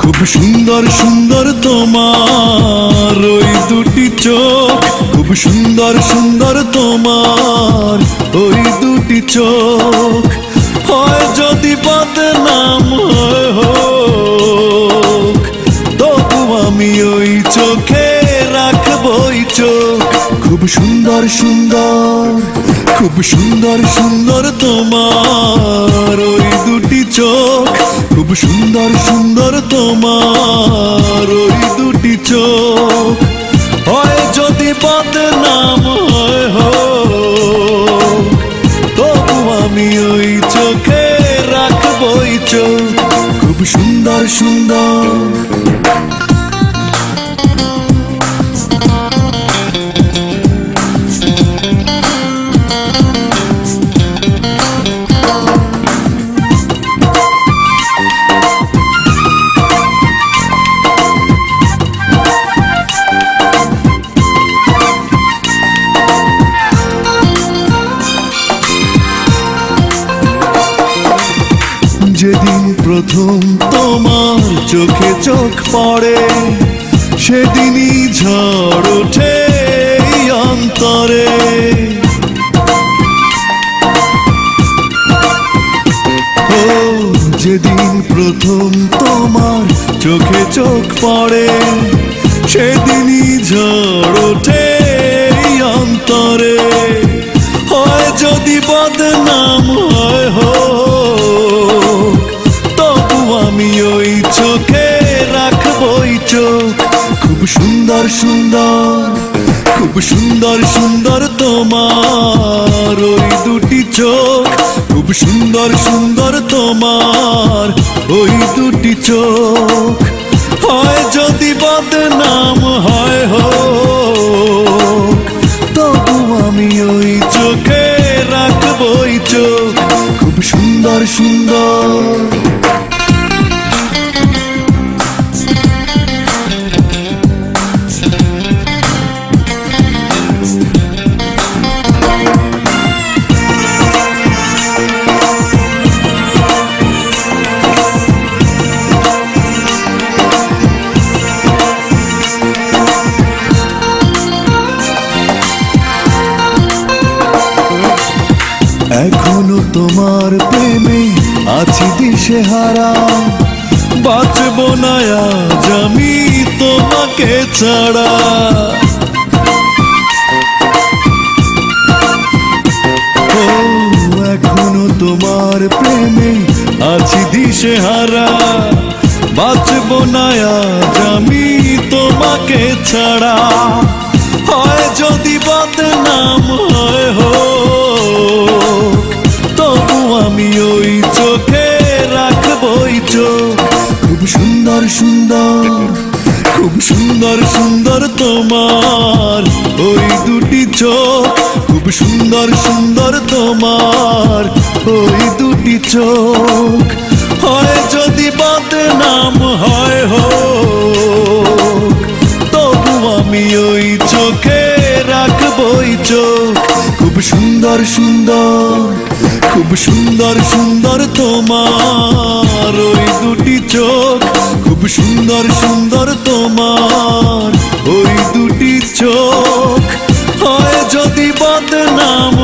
খুব সুন্দর সুন্দর তোমার ওই দুটি চোখ, খুব সুন্দর সুন্দর তোমার ওই দুটি চোখ। হয় যদি বদনাম হয় হোক, তবু আমি ওই চোখে রাখবই চোখ। খুব সুন্দর সুন্দর, খুব সুন্দর সুন্দর তোমার ওই দুটি চোখ, খুব সুন্দর সুন্দর তোমার ওই দুটি চোখ। হয় যদি বদনাম হয় হোক, তবু আমি ওই চোখে রাখবই চোখ। খুব সুন্দর সুন্দর, যেদিন প্রথম তোমার চোখে চোখ পড়ে, সেদিনই ঝড় ওঠে অন্তরে। ও যেদিন প্রথম তোমার চোখে চোখ পড়ে, সেদিনই ঝড় ওঠে অন্তরে। হয় যদি বদনাম হয় হোক, তবু আমি ওই চোখে রাখবই চোখ। খুব সুন্দর সুন্দর, খুব সুন্দর সুন্দর তোমার ওই দুটি চোখ, খুব সুন্দর সুন্দর তোমার ওই দুটি চোখ। হয় যদি বদনাম হয় হোক, তবু আমি ওই চোখে রাখবই চোখ। খুব সুন্দর সুন্দর, এখনো তোমার প্রেমে আছি দিশেহারা। বাঁচব না আজ আমি তোমাকে ছাড়া। ও এখনো তোমার প্রেমে আছি দিশেহারা। বাঁচব না আজ আমি তোমাকে ছাড়া। হয় যদি বদনাম হয় হোক, তবু আমি ওই চোখে রাখবই চোখ। খুব সুন্দর সুন্দর, খুব সুন্দর সুন্দর তোমার ওই দুটি চোখ, খুব সুন্দর সুন্দর তোমার ওই দুটি চোখ। হয় যদি বদনাম হয় হোক, তবু আমি ওই চোখে রাখবই চোখ। খুব সুন্দর সুন্দর, খুব সুন্দর সুন্দর তোমার ওই দুটি চোখ, খুব সুন্দর সুন্দর তোমার ওই দুটি চোখ। হয় যদি বদনাম